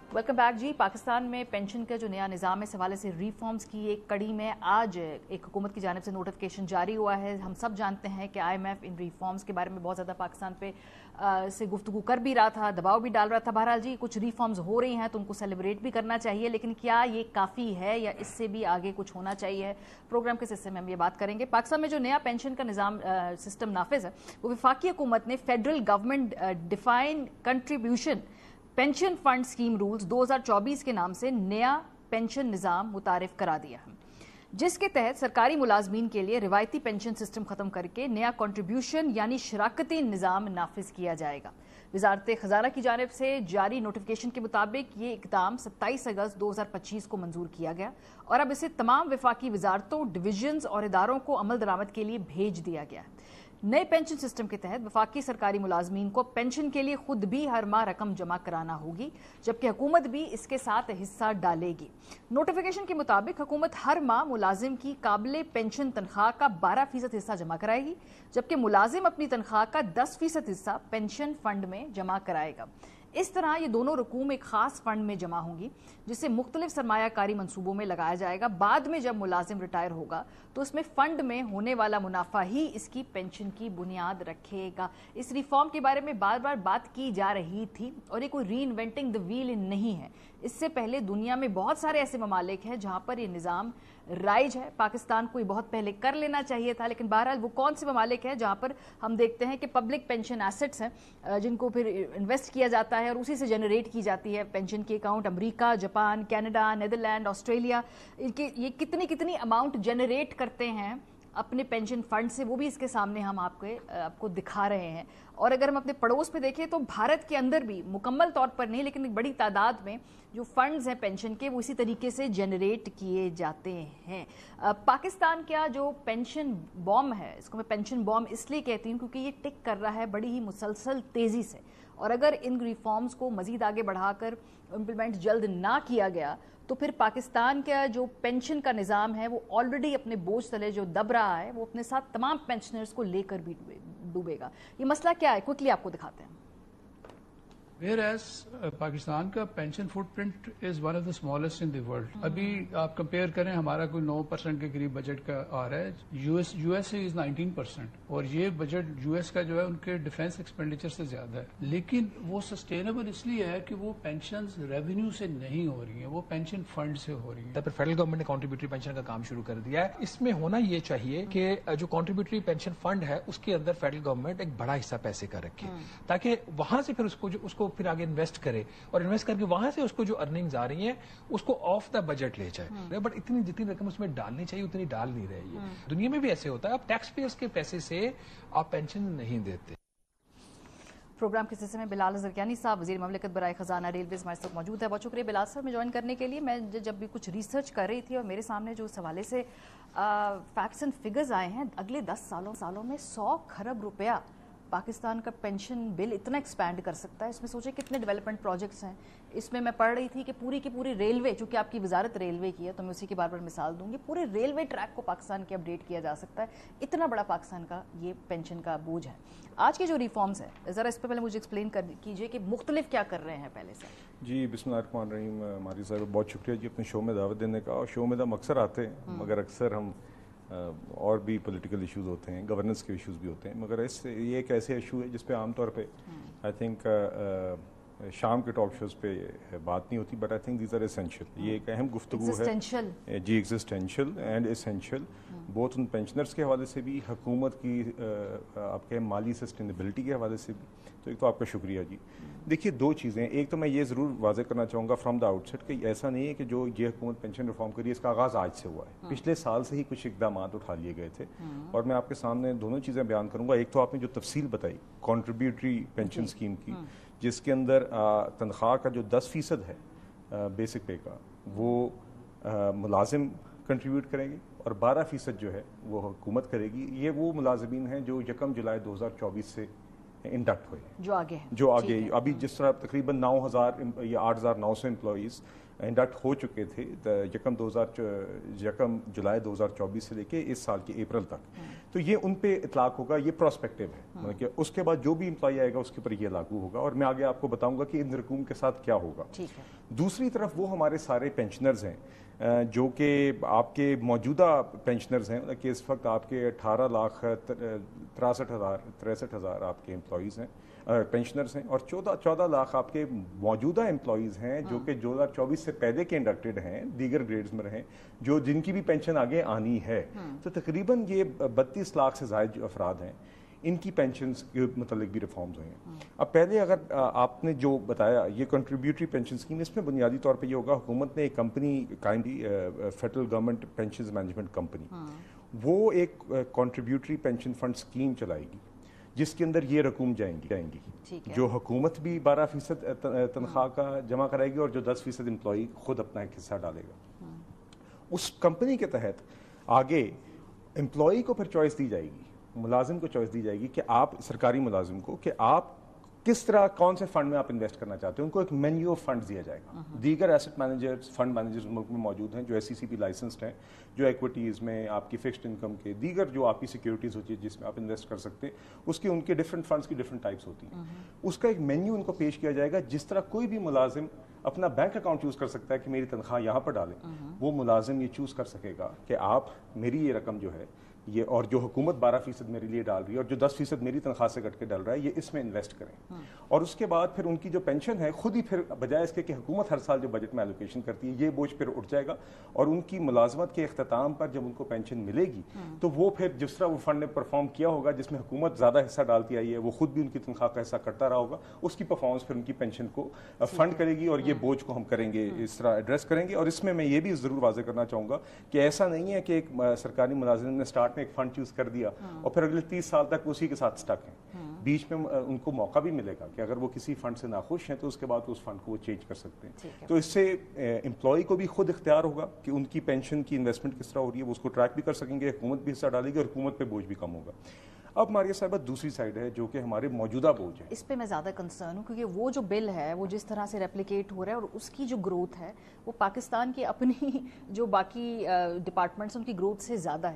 Welcome back जी। पाकिस्तान में pension का जो नया निज़ाम है, इस हवाले से रिफॉर्म्स की एक कड़ी में आज एक हुकूमत की जानिब से नोटिफिकेशन जारी हुआ है। हम सब जानते हैं कि IMF इन रिफॉर्म्स के बारे में बहुत ज़्यादा पाकिस्तान पे से गुफ्तगू कर भी रहा था, दबाव भी डाल रहा था। बहरहाल जी, कुछ रिफॉर्म्स हो रही हैं तो उनको सेलिब्रेट भी करना चाहिए, लेकिन क्या ये काफ़ी है या इससे भी आगे कुछ होना चाहिए? प्रोग्राम के हिस्से में हम ये बात करेंगे। पाकिस्तान में जो नया पेंशन का निज़ाम सिस्टम नाफिज है, वो वफाकी हुकूमत ने federal government defined contribution pension fund scheme rules 2024 के नाम से नया पेंशन निज़ाम मुतारिफ करा दिया है, जिसके तहत सरकारी मुलाजमीन के लिए रिवायती पेंशन सिस्टम खत्म करके नया कंट्रीब्यूशन यानी शराकती निज़ाम नाफिज किया जाएगा। वजारत खजाना की जानिब से जारी नोटिफिकेशन के मुताबिक ये इकदाम 27 अगस्त 2025 को मंजूर किया गया और अब इसे तमाम वफाकी वजारतों, डिवीजन्स और इदारों को अमल दरामद के लिए भेज दिया गया है। नए पेंशन सिस्टम के तहत वफाकी सरकारी मुलाजमीन को पेंशन के लिए खुद भी हर माह रकम जमा कराना होगी, जबकि हुकूमत भी इसके साथ हिस्सा डालेगी। नोटिफिकेशन के मुताबिक हुकूमत हर माह मुलाजिम की काबिल पेंशन तनख्वाह का 12% हिस्सा जमा कराएगी, जबकि मुलाजिम अपनी तनख्वाह का 10% हिस्सा पेंशन फंड में जमा कराएगा। इस तरह ये दोनों रकूम एक खास फंड में जमा होंगी, जिसे मुख्तलिफ सरमायाकारी मंसूबों में लगाया जाएगा। बाद में जब मुलाजिम रिटायर होगा तो इसमें फंड में होने वाला मुनाफा ही इसकी पेंशन की बुनियाद रखेगा। इस रिफॉर्म के बारे में बार बार बात की जा रही थी और ये कोई री इन्वेंटिंग द व्हील नहीं है। इससे पहले दुनिया में बहुत सारे ऐसे ममालिक हैं जहां पर ये निज़ाम राइज है। पाकिस्तान को ये बहुत पहले कर लेना चाहिए था, लेकिन बहरहाल वो कौन से ममालिक हैं जहां पर हम देखते हैं कि पब्लिक पेंशन एसेट्स हैं जिनको फिर इन्वेस्ट किया जाता है और उसी से जनरेट की जाती है पेंशन के account. America, Japan, Canada, Netherlands, Australia, इनके ये कितनी अमाउंट जनरेट करते हैं अपने पेंशन फंड से, वो भी इसके सामने हम आपको दिखा रहे हैं। और अगर हम अपने पड़ोस पे देखें तो भारत के अंदर भी मुकम्मल तौर पर नहीं, लेकिन एक बड़ी तादाद में जो फंड्स हैं पेंशन के, वो इसी तरीके से जनरेट किए जाते हैं। पाकिस्तान का जो पेंशन बॉम्ब है, इसको मैं पेंशन बॉम्ब इसलिए कहती हूँ क्योंकि ये टिक कर रहा है बड़ी ही मुसलसल तेज़ी से, और अगर इन रिफॉर्म्स को मज़ीद आगे बढ़ाकर इम्प्लीमेंट जल्द ना किया गया तो फिर पाकिस्तान का जो पेंशन का निज़ाम है वो ऑलरेडी अपने बोझ तले जो दब रहा है, वो अपने साथ तमाम पेंशनर्स को लेकर भी डूबेगा। ये मसला क्या है, क्विकली आपको दिखाते हैं। Whereas पाकिस्तान का pension footprint is one of the smallest in the world. अभी आप कंपेयर करें, हमारा कोई 9% के करीब बजट का आ रहा है, यूएसए इज 19%, और ये बजट यूएस का जो है उनके डिफेंस एक्सपेंडिचर से ज्यादा है। लेकिन वो सस्टेनेबल इसलिए है कि वो पेंशन रेवेन्यू से नहीं हो रही है, वो पेंशन फंड से हो रही है। फिर फेडरल गवर्नमेंट ने कॉन्ट्रीब्यूटरी पेंशन का काम शुरू कर दिया है। इसमें होना ये चाहिए कि जो कॉन्ट्रीब्यूटरी पेंशन फंड है उसके अंदर फेडरल गवर्नमेंट एक बड़ा हिस्सा पैसे का रखे, ताकि वहां से फिर उसको फिर आगे इन्वेस्ट करे, और इन्वेस्ट करके वहां से उसको जो अर्निंग्स आ रही हैं उसको ऑफ द बजट ले जाए। बट इतनी जितनी रकम उसमें डालनी चाहिए उतनी डाल नहीं रही है। दुनिया में भी ऐसे होता है, आप टैक्स पेयर्स के पैसे से आप पेंशन नहीं देते। प्रोग्राम के सिलसिले में बिलाल ज़रक़ानी साहब, वज़ीर ममलिकत बराए खजाना रेलवेज, हमारे साथ मौजूद है। बहुत शुक्रिया बिलाल साहब में ज्वाइन करने के लिए। मैं जब भी कुछ रिसर्च कर रही थी और मेरे सामने जो इस हवाले से फैक्ट्स एंड फिगर्स आए हैं, अगले 10 सालों में 100 खरब रुपया पाकिस्तान का पेंशन बिल इतना एक्सपैंड कर सकता है। इसमें सोचे कितने डेवलपमेंट प्रोजेक्ट्स हैं। इसमें मैं पढ़ रही थी कि पूरी की पूरी रेलवे, चूंकि आपकी वजारत रेलवे की है तो मैं उसी की बार बार मिसाल दूंगी, पूरे रेलवे ट्रैक को पाकिस्तान के अपडेट किया जा सकता है। इतना बड़ा पाकिस्तान का ये पेंशन का बोझ है। आज के जो रिफॉर्म्स है, ज़रा इस पर पहले मुझे एक्सप्लेन कर कीजिए कि मुख्तलिफ क्या कर रहे हैं पहले से। जी, बिस्मिल्लाहिर्रहमानिर्रहीम। मारी साहब, बहुत शुक्रिया जी अपने शो में दावत देने का। और शो में तो हम अक्सर आते हैं, मगर अक्सर हम और भी पॉलिटिकल इश्यूज होते हैं, गवर्नेंस के इश्यूज भी होते हैं, मगर ये एक ऐसे इशू है जिस पे आमतौर पे आई थिंक शाम के टॉक शोज पे बात नहीं होती, but I think these are essential. ये एक अहम गुफ्तगू है जी, एग्जिस्टेंशियल एंड एसेंशियल, बोथ उन पेंशनर्स के हवाले से भी, हुकूमत की आपके माली सस्टेनेबिलिटी के हवाले से भी। तो एक तो आपका शुक्रिया जी। देखिए, दो चीज़ें, एक तो मैं ये ज़रूर वाज़े करना चाहूँगा फ्रॉम द आउटसेट कि ऐसा नहीं है कि जो ये हुकूमत पेंशन रिफॉर्म करी है इसका आगाज़ आज से हुआ है। पिछले साल से ही कुछ इकदाम उठा लिए गए थे, और मैं आपके सामने दोनों चीज़ें बयान करूँगा। एक तो आपने जो तफसील बताई कॉन्ट्रीब्यूटरी पेंशन स्कीम की, जिसके अंदर तनख्वाह का जो 10% है बेसिक पे का, वो मुलाजिम कंट्रीब्यूट करेंगे और 12% जो है वो हुकूमत करेगी। ये वो मुलाजिमीन हैं जो 1 जुलाई 2024 से इंडक्ट हुए, जो आगे अभी जिस तरह तकरीबन 9,000 या 8,900 एम्प्लॉइज़ इंडक्ट हो चुके थे 1 जुलाई 2024 से लेके इस साल के अप्रैल तक। तो ये उन पे इतलाक होगा, ये प्रोस्पेक्टिव है, मतलब कि उसके बाद जो भी एम्प्लॉई आएगा उसके ऊपर ये लागू होगा, और मैं आगे आपको बताऊंगा कि इन रकूम के साथ क्या होगा। दूसरी तरफ वो हमारे सारे पेंशनर्स हैं जो कि आपके मौजूदा पेंशनर्स हैं कि इस वक्त आपके 18,63,000 आपके एम्प्लॉयज़ हैं पेंशनर्स हैं और 14 लाख आपके मौजूदा एम्प्लॉयज़ हैं जो कि 2024 से पहले के इंडक्टेड हैं, दीगर ग्रेड्स में रहे, जो जिनकी भी पेंशन आगे आनी है। तो तकरीबन ये 32 लाख से ज़ायद जो अफराद हैं, इनकी पेंशन के मतलब भी रिफॉर्म्स हुए हैं। अब पहले अगर आपने जो बताया ये कंट्रीब्यूटरी पेंशन स्कीम, इसमें बुनियादी तौर पे ये होगा, हुकूमत ने एक कंपनी कायम की, federal government pension management company, वो एक कंट्रीब्यूटरी पेंशन फंड स्कीम चलाएगी जिसके अंदर ये रकूम जाएंगी जो हुकूमत भी 12% तनख्वाह का जमा कराएगी और जो 10% एम्प्लॉई खुद अपना एक हिस्सा डालेगा। उस कंपनी के तहत आगे एम्प्लॉई को फिर चॉइस दी जाएगी, मुलाजिम को चॉइस दी जाएगी कि आप, सरकारी मुलाजिम को, कि आप किस तरह कौन से फंड में आप इन्वेस्ट करना चाहते हैं। उनको एक मेन्यू ऑफ फंड दिया जाएगा। दीगर एसेट मैनेजर्स, फंड मैनेजर्स मुल्क में मौजूद हैं जो SECP लाइसेंस्ड हैं, जो इक्विटीज़ में आपकी फिक्स्ड इनकम के दीगर जो आपकी सिक्योरिटीज़ होती है जिसमें आप इन्वेस्ट कर सकते हैं, उसकी उनके डिफरेंट फंड्स की डिफरेंट टाइप्स होती हैं। उसका एक मेन्यू उनको पेश किया जाएगा। जिस तरह कोई भी मुलाजिम अपना बैंक अकाउंट चूज़ कर सकता है कि मेरी तनख्वाह यहाँ पर डालें, वो मुलाजिम ये चूज़ कर सकेगा कि आप मेरी ये रकम जो है ये, और जो हुकूमत 12% मेरे लिए डाल रही है और जो 10% मेरी तनख्वाह से कट के डाल रहा है, ये इसमें इन्वेस्ट करें। और उसके बाद फिर उनकी जो पेंशन है खुद ही फिर बजाय इसके कि हुकूमत हर साल जो बजट में एलोकेशन करती है, ये बोझ फिर उठ जाएगा और उनकी मुलाजमत के इख्तिताम पर जब उनको पेंशन मिलेगी तो वो फिर जिस तरह वो फंड ने परफॉर्म किया होगा, जिसमें हुकूमत ज़्यादा हिस्सा डालती आई है, वो खुद भी उनकी तनख्वाह का हिस्सा करता रहा होगा, उसकी परफॉर्मेंस फिर उनकी पेंशन को फंड करेगी और ये बोझ को हम करेंगे, इस तरह एड्रेस करेंगे। और इसमें मैं ये भी ज़रूर वाज़ेह करना चाहूँगा कि ऐसा नहीं है कि एक सरकारी मुलाजिम ने स्टार्ट में एक फंड चूज़ कर दिया और फिर अगले 30 साल तक उसी के साथ स्टक हैं। बीच में उनको मौका भी मिलेगा कि अगर वो किसी फंड से नाखुश हैं तो उसके बाद उस फंड को वो चेंज कर सकते हैं। तो इससे एम्प्लॉय को भी खुद इख्तियार होगा कि उनकी पेंशन की इन्वेस्टमेंट किस तरह हो रही है, वो उसको ट्रैक भी कर सकेंगे, हुकूमत भी हिस्सा डालेगी और हुकूमत पे बोझ भी कम होगा। अब मारिया साहिबा दूसरी साइड है जो कि हमारे मौजूदा बोझ है। इस पे मैं ज़्यादा कंसर्न हूँ क्योंकि वो जो बिल है वो जिस तरह से रेप्लिकेट हो रहा है और उसकी जो ग्रोथ है वो पाकिस्तान की अपनी जो बाकी डिपार्टमेंट्स उनकी ग्रोथ से ज़्यादा है।